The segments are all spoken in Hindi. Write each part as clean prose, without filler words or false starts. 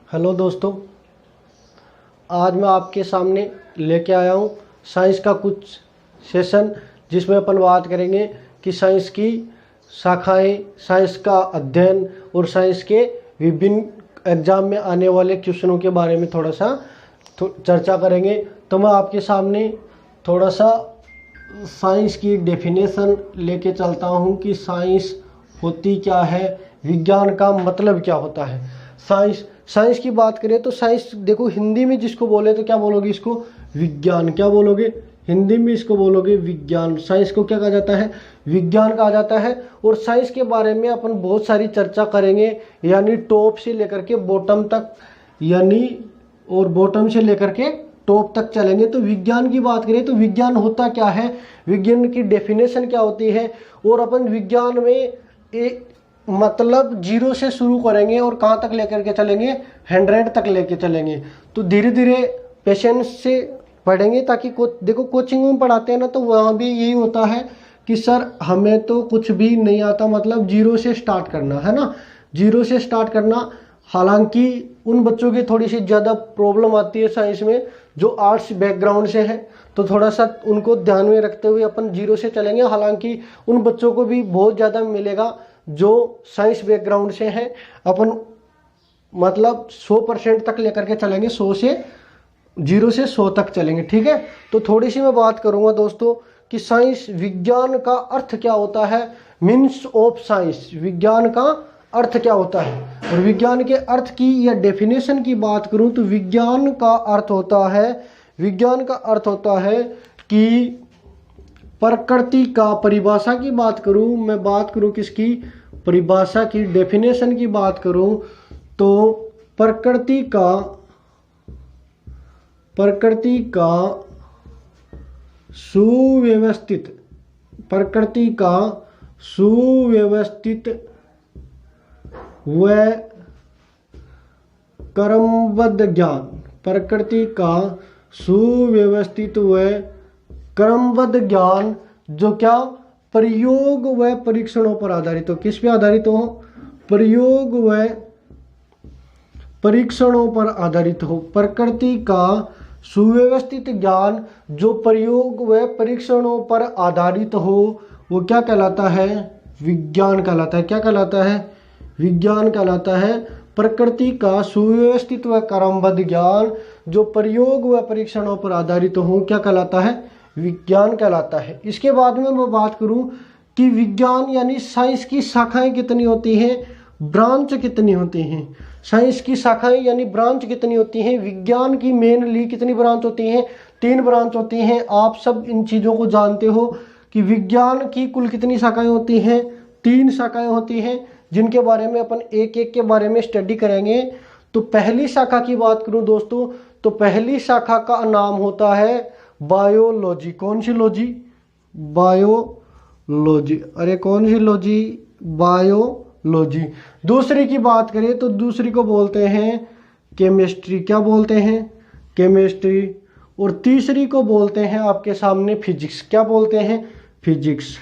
हेलो दोस्तों, आज मैं आपके सामने लेके आया हूँ साइंस का कुछ सेशन, जिसमें अपन बात करेंगे कि साइंस की शाखाएं, साइंस का अध्ययन और साइंस के विभिन्न एग्जाम में आने वाले क्वेश्चनों के बारे में थोड़ा सा चर्चा करेंगे। तो मैं आपके सामने थोड़ा सा साइंस की डेफिनेशन लेके चलता हूँ कि साइंस होती क्या है, विज्ञान का मतलब क्या होता है। साइंस की बात करें तो साइंस देखो, हिंदी में जिसको बोले तो क्या बोलोगे, इसको विज्ञान। क्या बोलोगे? हिंदी में इसको बोलोगे विज्ञान। साइंस को क्या कहा जाता है? विज्ञान कहा जाता है। और साइंस के बारे में अपन बहुत सारी चर्चा करेंगे, यानी टॉप से लेकर के बॉटम तक, और बॉटम से लेकर के टॉप तक चलेंगे। तो विज्ञान की बात करें तो विज्ञान होता क्या है, विज्ञान की डेफिनेशन क्या होती है, और अपन विज्ञान में मतलब 0 से शुरू करेंगे और कहाँ तक लेकर के चलेंगे, 100 तक लेके चलेंगे। तो धीरे धीरे पेशेंस से पढ़ेंगे, ताकि देखो कोचिंग में पढ़ाते हैं ना, तो वहाँ भी यही होता है कि सर हमें तो कुछ भी नहीं आता, मतलब 0 से स्टार्ट करना है ना, 0 से स्टार्ट करना। हालांकि उन बच्चों की थोड़ी सी ज़्यादा प्रॉब्लम आती है साइंस में जो आर्ट्स बैकग्राउंड से है, तो थोड़ा सा उनको ध्यान में रखते हुए अपन 0 से चलेंगे। हालांकि उन बच्चों को भी बहुत ज़्यादा मिलेगा जो साइंस बैकग्राउंड से हैं। अपन मतलब 100% तक लेकर के चलेंगे, 0 से 100 तक चलेंगे, ठीक है। तो थोड़ी सी मैं बात करूंगा दोस्तों कि साइंस, विज्ञान का अर्थ क्या होता है, मीन्स ऑफ साइंस, विज्ञान का अर्थ क्या होता है। और विज्ञान के अर्थ की या डेफिनेशन की बात करूं तो विज्ञान का अर्थ होता है कि प्रकृति का, परिभाषा की बात करूं, मैं बात करूं किसकी, परिभाषा की, डेफिनेशन की बात करूं तो प्रकृति का सुव्यवस्थित व क्रमबद्ध ज्ञान, प्रकृति का सुव्यवस्थित व क्रमबद्ध ज्ञान जो क्या, प्रयोग व परीक्षणों पर आधारित हो। किस पे आधारित हो? प्रयोग व परीक्षणों पर आधारित हो। प्रकृति का सुव्यवस्थित ज्ञान जो प्रयोग व परीक्षणों पर आधारित हो, वो क्या कहलाता है? विज्ञान कहलाता है। क्या कहलाता है? विज्ञान कहलाता है। प्रकृति का सुव्यवस्थित व क्रमबद्ध ज्ञान जो प्रयोग व परीक्षणों पर आधारित हो, क्या कहलाता है? विज्ञान कहलाता है। इसके बाद में मैं बात करूं कि विज्ञान यानी साइंस की शाखाएं कितनी होती हैं, ब्रांच कितनी होती हैं। साइंस की शाखाएं यानी ब्रांच कितनी होती हैं। विज्ञान की मेनली कितनी ब्रांच होती हैं? 3 ब्रांच होती हैं। आप सब इन चीज़ों को जानते हो कि विज्ञान की कुल कितनी शाखाएं होती हैं? 3 शाखाएं होती हैं, जिनके बारे में अपन एक एक के बारे में स्टडी करेंगे। तो पहली शाखा की बात करूं दोस्तों, तो पहली शाखा का नाम होता है बायोलॉजी। कौन सी लॉजी? बायोलॉजी। अरे कौन सी लॉजी? बायोलॉजी। दूसरी की बात करें तो दूसरी को बोलते हैं केमिस्ट्री। क्या बोलते हैं? केमिस्ट्री। और तीसरी को बोलते हैं आपके सामने फिजिक्स। क्या बोलते हैं? फिजिक्स।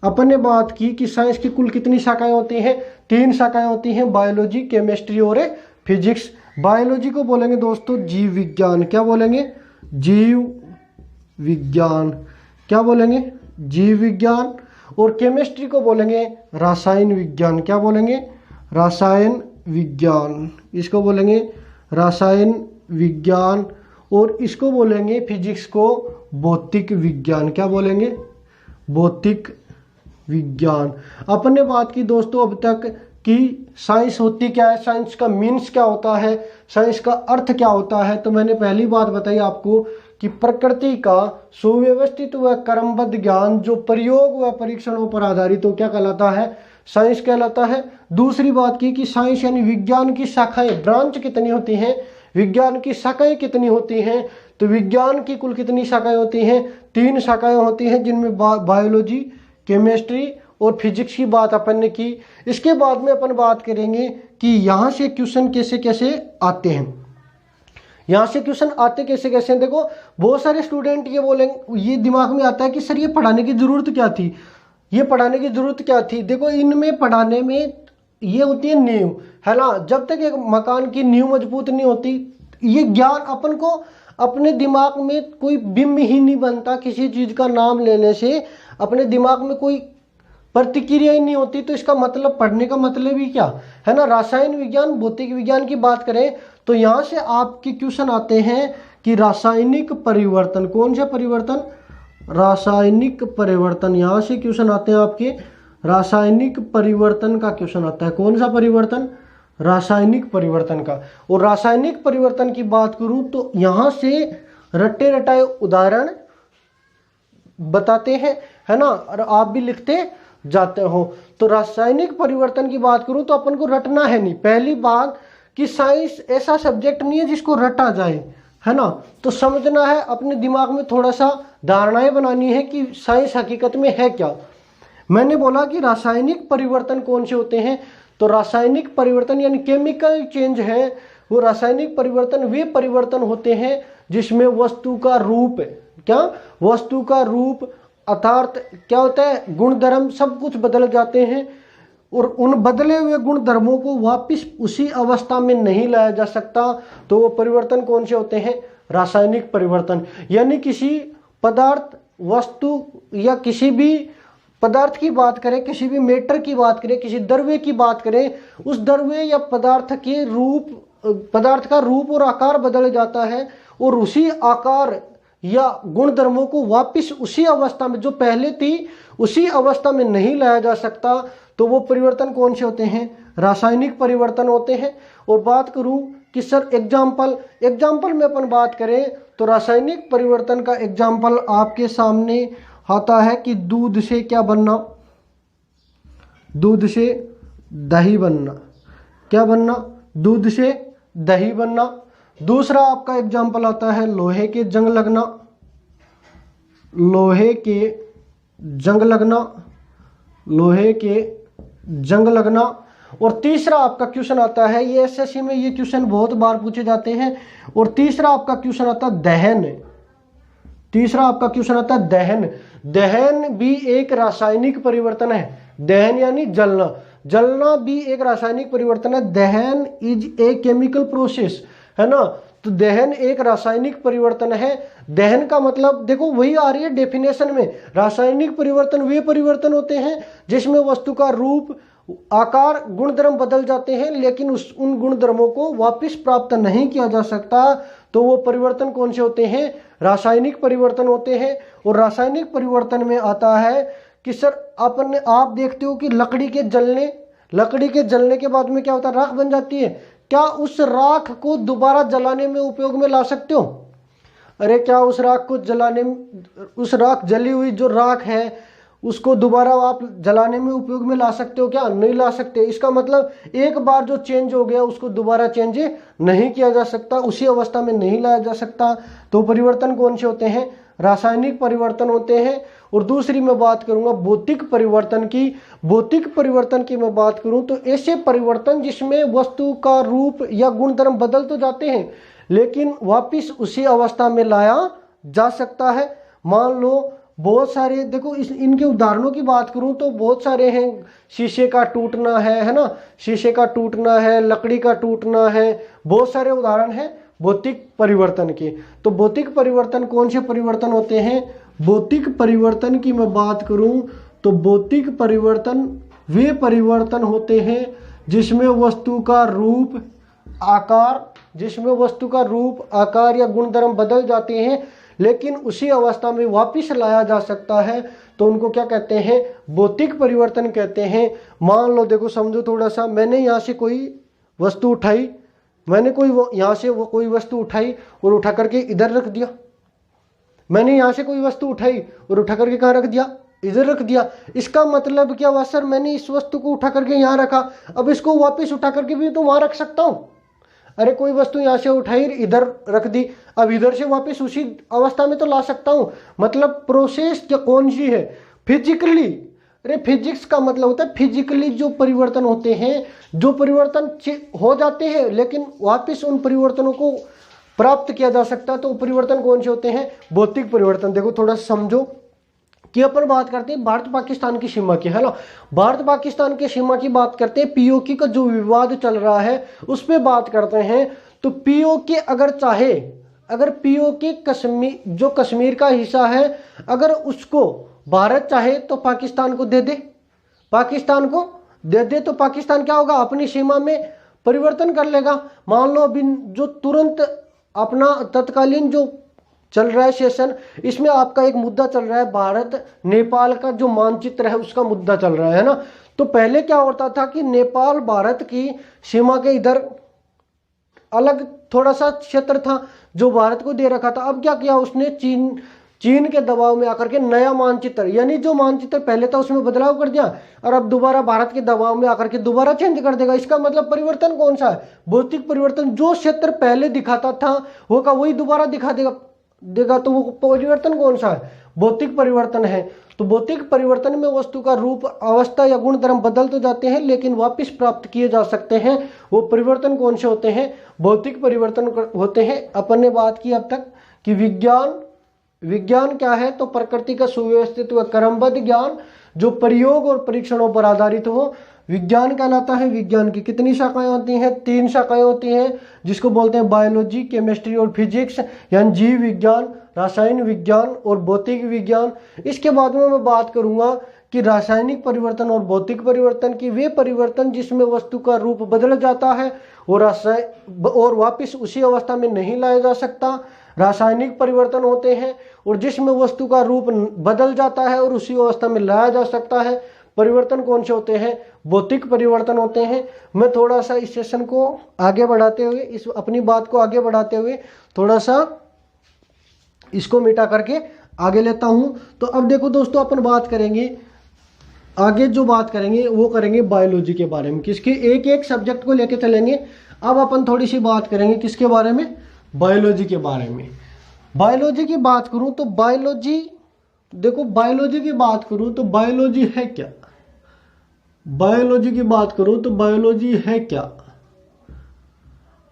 अपन ने बात की कि साइंस की कुल कितनी शाखाएं होती हैं? 3 शाखाएं होती हैं, बायोलॉजी, केमिस्ट्री और फिजिक्स। बायोलॉजी को बोलेंगे दोस्तों जीव विज्ञान। क्या बोलेंगे? जीव विज्ञान। क्या बोलेंगे? जीव विज्ञान। और केमिस्ट्री को बोलेंगे रसायन विज्ञान। क्या बोलेंगे? रसायन विज्ञान। इसको बोलेंगे रसायन विज्ञान। और इसको बोलेंगे फिजिक्स को भौतिक विज्ञान। क्या बोलेंगे? भौतिक विज्ञान। अपन ने बात की दोस्तों अब तक कि साइंस होती क्या है, साइंस का मीन्स क्या होता है, साइंस का अर्थ क्या होता है। तो मैंने पहली बात बताई आपको कि प्रकृति का सुव्यवस्थित व क्रमबद्ध ज्ञान जो प्रयोग व परीक्षणों पर आधारित हो, क्या कहलाता है? साइंस कहलाता है। दूसरी बात की कि साइंस यानी विज्ञान की शाखाएं, ब्रांच कितनी होती हैं, विज्ञान की शाखाएं कितनी होती हैं। तो विज्ञान की कुल कितनी शाखाएं होती हैं? 3 शाखाएं होती हैं, जिनमें बायोलॉजी, केमिस्ट्री और फिजिक्स की बात अपन ने की। इसके बाद में अपन बात करेंगे कि यहाँ से क्वेश्चन कैसे कैसे आते हैं। यहाँ से क्वेश्चन आते कैसे कैसे हैं। देखो बहुत सारे स्टूडेंट ये बोलेंगे, ये दिमाग में आता है कि सर ये पढ़ाने की ज़रूरत क्या थी, ये पढ़ाने की ज़रूरत क्या थी। देखो इनमें पढ़ाने में ये होती है नींव, है ना। जब तक एक मकान की नींव मजबूत नहीं होती, ये ज्ञान अपन को अपने दिमाग में कोई बिंब ही नहीं बनता। किसी चीज का नाम लेने से अपने दिमाग में कोई प्रतिक्रिया ही नहीं होती, तो इसका मतलब पढ़ने का मतलब ही क्या है ना। रासायनिक विज्ञान, भौतिक विज्ञान की बात करें तो यहाँ से आपके क्वेश्चन आते हैं कि रासायनिक परिवर्तन, कौन सा परिवर्तन, रासायनिक परिवर्तन। यहाँ से क्वेश्चन आते हैं आपके रासायनिक परिवर्तन का क्वेश्चन आता है। कौन सा परिवर्तन, रासायनिक परिवर्तन का। और रासायनिक परिवर्तन की बात करूं तो यहां से रट्टे रटाए उदाहरण बताते हैं, है ना, और आप भी लिखते जाते हो। तो रासायनिक परिवर्तन की बात करूं तो अपन को रटना है नहीं। पहली बात कि साइंस ऐसा सब्जेक्ट नहीं है जिसको रटा जाए, है ना। तो समझना है, अपने दिमाग में थोड़ा सा धारणाएं बनानी है कि साइंस हकीकत में है क्या। मैंने बोला कि रासायनिक परिवर्तन कौन से होते हैं, तो रासायनिक परिवर्तन यानी केमिकल चेंज है, वो रासायनिक परिवर्तन वे परिवर्तन होते हैं जिसमें वस्तु का रूप, क्या, वस्तु का रूप अर्थात क्या होता है, गुणधर्म सब कुछ बदल जाते हैं और उन बदले हुए गुणधर्मों को वापस उसी अवस्था में नहीं लाया जा सकता। तो वो परिवर्तन कौन से होते हैं, रासायनिक परिवर्तन। यानी किसी पदार्थ, वस्तु या किसी भी पदार्थ की बात करें, किसी भी मैटर की बात करें, किसी द्रव्य की बात करें, उस द्रव्य या पदार्थ के रूप, पदार्थ का रूप और आकार बदल जाता है और उसी आकार या गुणधर्मों को वापस उसी अवस्था में जो पहले थी उसी अवस्था में नहीं लाया जा सकता। तो वो परिवर्तन कौन से होते हैं, रासायनिक परिवर्तन होते हैं। और बात करूं कि सर एग्जाम्पल में अपन बात करें तो रासायनिक परिवर्तन का एग्जाम्पल आपके सामने आता है कि दूध से क्या बनना, दूध से दही बनना, क्या बनना, दूध से दही बनना। दूसरा आपका एग्जाम्पल आता है लोहे के जंग लगना, लोहे के जंग लगना, लोहे के जंग लगना। और तीसरा आपका क्वेश्चन आता है, ये एसएससी में ये क्वेश्चन बहुत बार पूछे जाते हैं, और तीसरा आपका क्वेश्चन आता है दहन। तीसरा आपका क्वेश्चन आता है दहन। दहन भी एक रासायनिक परिवर्तन है। दहन यानी जलना, जलना भी एक रासायनिक परिवर्तन है। दहन इज ए केमिकल प्रोसेस, है ना। तो दहन एक रासायनिक परिवर्तन है। दहन का मतलब देखो वही आ रही है डेफिनेशन में, रासायनिक परिवर्तन वे परिवर्तन होते हैं जिसमें वस्तु का रूप, आकार, गुणधर्म बदल जाते हैं लेकिन उन गुणधर्मों को वापस प्राप्त नहीं किया जा सकता। तो वो परिवर्तन कौन से होते हैं, रासायनिक परिवर्तन होते हैं। और रासायनिक परिवर्तन में आता है कि सर आप देखते हो कि लकड़ी के जलने के बाद में क्या होता है, राख बन जाती है। क्या उस राख को दोबारा जलाने में उपयोग में ला सकते हो? अरे क्या उस राख को जलाने में, उस राख जली हुई जो राख है उसको दोबारा आप जलाने में उपयोग में ला सकते हो? क्या नहीं ला सकते। इसका मतलब एक बार जो चेंज हो गया उसको दोबारा चेंज नहीं किया जा सकता, उसी अवस्था में नहीं लाया जा सकता। तो परिवर्तन कौन से होते हैं, रासायनिक परिवर्तन होते हैं। और दूसरी मैं बात करूंगा भौतिक परिवर्तन की। भौतिक परिवर्तन की मैं बात करूं तो ऐसे परिवर्तन जिसमें वस्तु का रूप या गुणधर्म बदल तो जाते हैं लेकिन वापिस उसी अवस्था में लाया जा सकता है। मान लो बहुत सारे, देखो इनके उदाहरणों की बात करूं तो बहुत सारे हैं। शीशे का टूटना है ना, शीशे का टूटना है, लकड़ी का टूटना है, बहुत सारे उदाहरण हैं भौतिक परिवर्तन के। तो भौतिक परिवर्तन कौन से परिवर्तन होते हैं? भौतिक परिवर्तन की मैं बात करूं तो भौतिक परिवर्तन वे परिवर्तन होते हैं जिसमें वस्तु का रूप, आकार या गुणधर्म बदल जाते हैं लेकिन उसी अवस्था में वापस लाया जा सकता है। तो उनको क्या कहते हैं, भौतिक परिवर्तन कहते हैं। मान लो देखो समझो थोड़ा सा, मैंने यहाँ से कोई वस्तु उठाई, कोई वस्तु उठाई और उठा करके इधर रख दिया। मैंने यहाँ से कोई वस्तु उठाई और उठा करके कहाँ रख दिया, इधर रख दिया। इसका मतलब क्या हुआ सर, मैंने इस वस्तु को उठा करके यहाँ रखा, अब इसको वापस उठा करके भी तो वहां रख सकता हूँ। अरे कोई वस्तु यहाँ से उठाई इधर रख दी, अब इधर से वापस उसी अवस्था में तो ला सकता हूँ। मतलब प्रोसेस क्या कौन सी है, फिजिकली। अरे फिजिक्स का मतलब होता है फिजिकली जो परिवर्तन होते हैं, जो परिवर्तन हो जाते हैं लेकिन वापस उन परिवर्तनों को प्राप्त किया जा सकता है। तो परिवर्तन कौन से होते हैं, भौतिक परिवर्तन। देखो थोड़ा समझो कि अपन बात करते हैं भारत पाकिस्तान की सीमा की, है ना। भारत पाकिस्तान की सीमा की बात करते हैं, पीओके का जो विवाद चल रहा है उस पर बात करते हैं। तो पीओके अगर चाहे, अगर पीओके कश्मीर, जो कश्मीर का हिस्सा है, अगर उसको भारत चाहे तो पाकिस्तान को दे दे, पाकिस्तान को दे दे, तो पाकिस्तान क्या होगा, अपनी सीमा में परिवर्तन कर लेगा। मान लो अभी जो तुरंत अपना तत्कालीन जो चल रहा है सेशन, इसमें आपका एक मुद्दा चल रहा है, भारत नेपाल का जो मानचित्र है उसका मुद्दा चल रहा है ना। तो पहले क्या होता था कि नेपाल भारत की सीमा के इधर अलग थोड़ा सा क्षेत्र था जो भारत को दे रखा था। अब क्या किया उसने, चीन के दबाव में आकर के नया मानचित्र, यानी जो मानचित्र पहले था उसमें बदलाव कर दिया, और अब दोबारा भारत के दबाव में आकर के दोबारा चेंज कर देगा। इसका मतलब परिवर्तन कौन सा है, भौतिक परिवर्तन। जो क्षेत्र पहले दिखाता था वो का वही दोबारा दिखा देगा, तो वो परिवर्तन कौन सा है, भौतिक परिवर्तन है। तो भौतिक परिवर्तन में वस्तु का रूप, अवस्था या गुण धर्म बदल तो जाते हैं लेकिन वापस प्राप्त किए जा सकते हैं। वो परिवर्तन कौन से होते हैं, भौतिक परिवर्तन होते हैं। अपन ने बात की अब तक कि विज्ञान क्या है, तो प्रकृति का सुव्यवस्थित व क्रमबद्ध ज्ञान जो प्रयोग और परीक्षणों पर आधारित हो, विज्ञान कहलाता है। विज्ञान की कितनी शाखाएं होती हैं, 3 शाखाएं होती हैं, जिसको बोलते हैं बायोलॉजी, केमिस्ट्री और फिजिक्स, यानी जीव विज्ञान, रासायनिक विज्ञान और भौतिक विज्ञान। इसके बाद में मैं बात करूंगा कि रासायनिक परिवर्तन और भौतिक परिवर्तन की, वे परिवर्तन जिसमें वस्तु का रूप बदल जाता है और वापस उसी अवस्था में नहीं लाया जा सकता, रासायनिक परिवर्तन होते हैं। और जिसमें वस्तु का रूप बदल जाता है और उसी अवस्था में लाया जा सकता है, परिवर्तन कौन से होते हैं, भौतिक परिवर्तन होते हैं। मैं थोड़ा सा इस सेशन को आगे बढ़ाते हुए, इस अपनी बात को आगे बढ़ाते हुए थोड़ा सा इसको मिटा करके आगे लेता हूं। तो अब देखो दोस्तों, अपन बात करेंगे आगे, जो बात करेंगे वो करेंगे बायोलॉजी के बारे में, किसके एक एक सब्जेक्ट को लेके चलेंगे। अब अपन थोड़ी सी बात करेंगे किसके बारे में, बायोलॉजी के बारे में। बायोलॉजी की बात करूं तो बायोलॉजी, देखो बायोलॉजी की बात करूं तो बायोलॉजी है क्या, बायोलॉजी की बात करूं तो बायोलॉजी है क्या,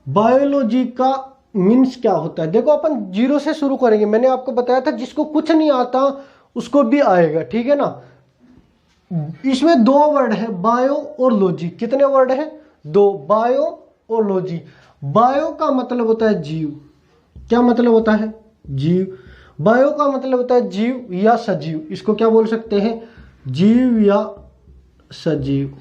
बायोलॉजी का मीन्स क्या होता है। देखो अपन जीरो से शुरू करेंगे, मैंने आपको बताया था जिसको कुछ नहीं आता उसको भी आएगा, ठीक है ना। इसमें 2 वर्ड है, बायो और लॉजी। कितने वर्ड है, 2, बायो और लॉजी। बायो का मतलब होता है जीव, क्या मतलब होता है, जीव। बायो का मतलब होता है जीव या सजीव, इसको क्या बोल सकते हैं, जीव या सजीव।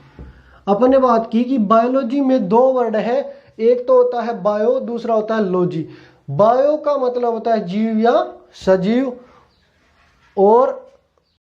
अपन ने बात की कि बायोलॉजी में 2 वर्ड है, एक तो होता है बायो, दूसरा होता है लॉजी। बायो का मतलब होता है जीव या सजीव, और